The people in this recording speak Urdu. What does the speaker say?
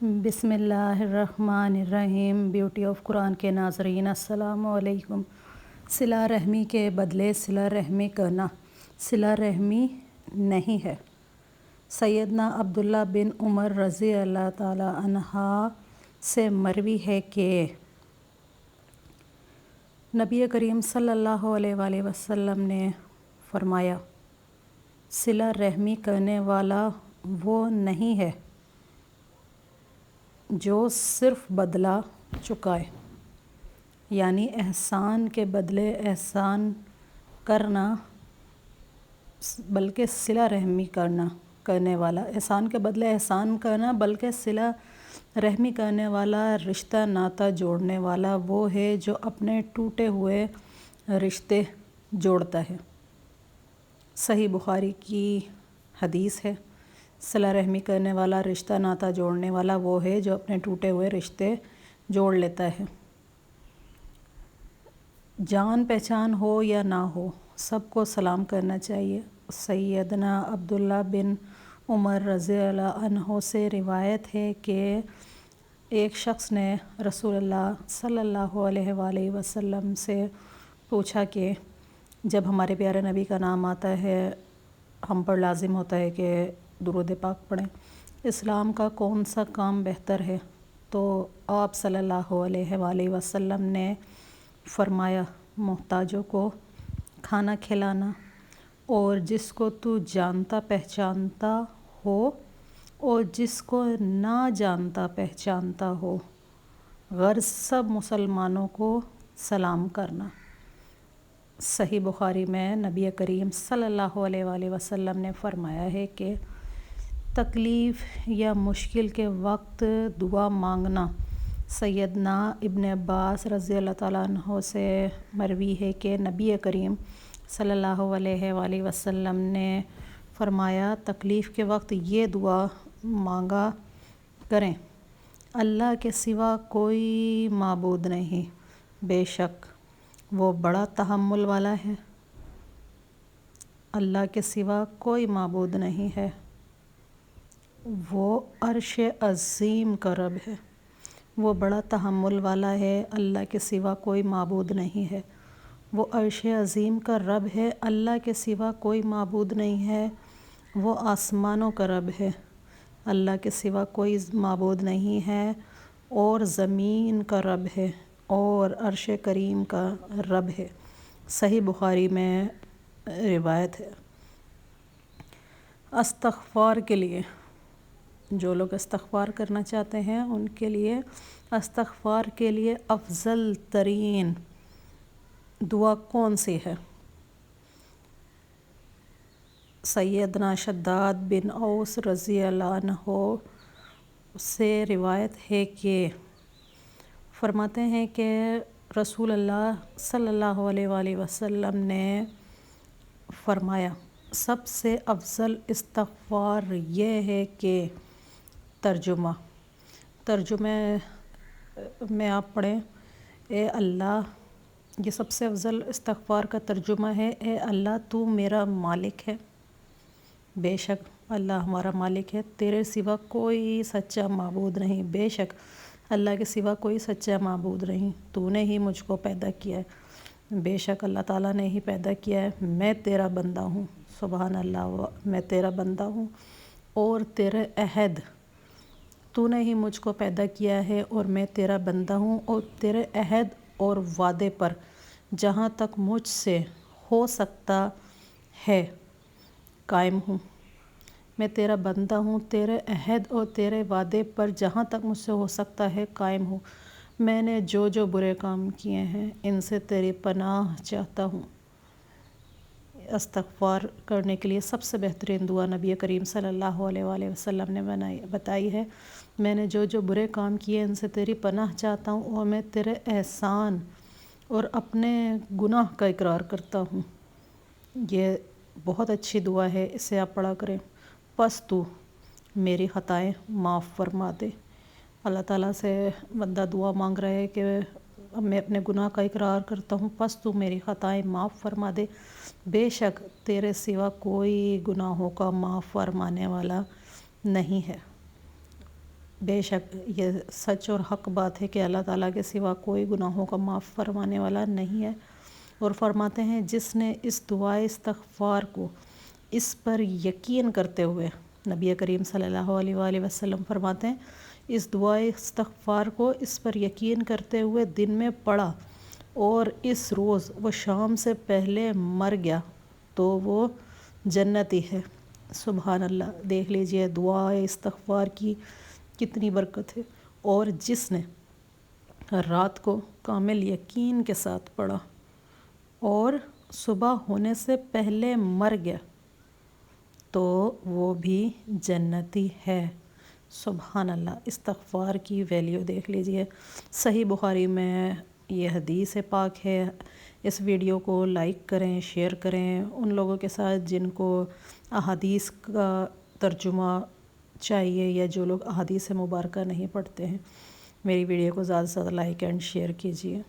بسم اللہ الرحمن الرحیم۔ بیوٹی آف قرآن کے ناظرین السلام علیکم۔ صلہ رحمی کے بدلے صلہ رحمی کرنا صلہ رحمی نہیں ہے۔ سیدنا عبداللہ بن عمر رضی اللہ تعالی عنہ سے مروی ہے کہ نبی کریم صلی اللہ علیہ وآلہ وسلم نے فرمایا، صلہ رحمی کرنے والا وہ نہیں ہے جو صرف بدلہ چکائے، یعنی احسان کے بدلے احسان کرنا، بلکہ صلہ رحمی کرنے والا، احسان کے بدلے احسان کرنا بلکہ صلہ رحمی کرنے والا، رشتہ ناتا جوڑنے والا وہ ہے جو اپنے ٹوٹے ہوئے رشتے جوڑتا ہے۔ صحیح بخاری کی حدیث ہے، صلہ رحمی کرنے والا، رشتہ ناتا جوڑنے والا وہ ہے جو اپنے ٹوٹے ہوئے رشتے جوڑ لیتا ہے۔ جان پہچان ہو یا نہ ہو، سب کو سلام کرنا چاہیے۔ سیدنا عبداللہ بن عمر رضی اللہ عنہ سے روایت ہے کہ ایک شخص نے رسول اللہ صلی اللہ علیہ وآلہ وسلم سے پوچھا کہ جب ہمارے پیارے نبی کا نام آتا ہے ہم پر لازم ہوتا ہے کہ درود پاک پڑھیں، اسلام کا کون سا کام بہتر ہے؟ تو آپ صلی اللہ علیہ وآلہ وسلم نے فرمایا، محتاجوں کو کھانا کھلانا، اور جس کو تو جانتا پہچانتا ہو اور جس کو نہ جانتا پہچانتا ہو، غرض سب مسلمانوں کو سلام کرنا۔ صحیح بخاری میں نبی کریم صلی اللہ علیہ وآلہ وسلم نے فرمایا ہے کہ تکلیف یا مشکل کے وقت دعا مانگنا۔ سیدنا ابن عباس رضی اللہ تعالیٰ عنہ سے مروی ہے کہ نبی کریم صلی اللہ علیہ وآلہ وسلم نے فرمایا، تکلیف کے وقت یہ دعا مانگا کریں، اللہ کے سوا کوئی معبود نہیں، بے شک وہ بڑا تحمل والا ہے۔ اللہ کے سوا کوئی معبود نہیں ہے، وہ عرش عظیم کا رب ہے۔ وہ بڑا تحمل والا ہے، اللہ کے سوا کوئی معبود نہیں ہے، وہ عرش عظیم کا رب ہے، اللہ کے سوا کوئی معبود نہیں ہے، وہ آسمانوں کا رب ہے، اللہ کے سوا کوئی معبود نہیں ہے، اور زمین کا رب ہے اور عرش کریم کا رب ہے۔ صحیح بخاری میں روایت ہے۔ استغفار کے لیے، جو لوگ استغفار کرنا چاہتے ہیں ان کے لیے استغفار کے لیے افضل ترین دعا کون سی ہے؟ سیدنا شداد بن اوس رضی اللہ عنہ سے روایت ہے کہ فرماتے ہیں کہ رسول اللہ صلی اللہ علیہ وآلہ وسلم نے فرمایا، سب سے افضل استغفار یہ ہے کہ ترجمے میں آپ پڑھیں، اے اللہ، یہ سب سے افضل استغفار کا ترجمہ ہے، اے اللہ تو میرا مالک ہے، بے شک اللہ ہمارا مالک ہے، تیرے سوا کوئی سچا معبود نہیں، بے شک اللہ کے سوا کوئی سچا معبود نہیں، تو نے ہی مجھ کو پیدا کیا ہے، بے شک اللہ تعالیٰ نے ہی پیدا کیا ہے، میں تیرا بندہ ہوں، سبحان اللہ، میں تیرا بندہ ہوں اور تیرے عہد، تو نے ہی مجھ کو پیدا کیا ہے اور میں تیرا بندہ ہوں اور تیرے عہد اور وعدے پر جہاں تک مجھ سے ہو سکتا ہے قائم ہوں۔ میں تیرا بندہ ہوں، تیرے عہد اور تیرے وعدے پر جہاں تک مجھ سے ہو سکتا ہے قائم ہوں۔ میں نے جو برے کام کیے ہیں ان سے تیری پناہ چاہتا ہوں۔ استغفار کرنے کے لیے سب سے بہترین دعا نبی کریم صلی اللہ علیہ وآلہ وسلم نے بتائی ہے، میں نے جو برے کام کیے ان سے تیری پناہ چاہتا ہوں اور میں تیرے احسان اور اپنے گناہ کا اقرار کرتا ہوں۔ یہ بہت اچھی دعا ہے، اسے آپ پڑھا کریں۔ پس تو میری خطائیں معاف فرما دے۔ اللہ تعالیٰ سے بندہ دعا مانگ رہا ہے کہ میں اپنے گناہ کا اقرار کرتا ہوں، پس تو میری خطائیں معاف فرما دے، بے شک تیرے سوا کوئی گناہوں کا معاف فرمانے والا نہیں ہے۔ بے شک یہ سچ اور حق بات ہے کہ اللہ تعالیٰ کے سوا کوئی گناہوں کا معاف فرمانے والا نہیں ہے، اور فرماتے ہیں جس نے اس دعائے استغفار کو اس پر یقین کرتے ہوئے، نبی کریم صلی اللہ علیہ وآلہ وسلم فرماتے ہیں اس دعائے استغفار کو اس پر یقین کرتے ہوئے دن میں پڑھا اور اس روز وہ شام سے پہلے مر گیا تو وہ جنتی ہے۔ سبحان اللہ، دیکھ لیجئے دعائے استغفار کی کتنی برکت ہے، اور جس نے رات کو کامل یقین کے ساتھ پڑھا اور صبح ہونے سے پہلے مر گیا تو وہ بھی جنتی ہے۔ سبحان اللہ، استغفار کی ویلیو دیکھ لیجئے۔ صحیح بخاری میں یہ حدیث پاک ہے۔ اس ویڈیو کو لائک کریں، شیئر کریں ان لوگوں کے ساتھ جن کو احادیث کا ترجمہ چاہیے یا جو لوگ احادیث مبارکہ نہیں پڑھتے ہیں۔ میری ویڈیو کو زیادہ سے زیادہ لائک اینڈ شیئر کیجیے۔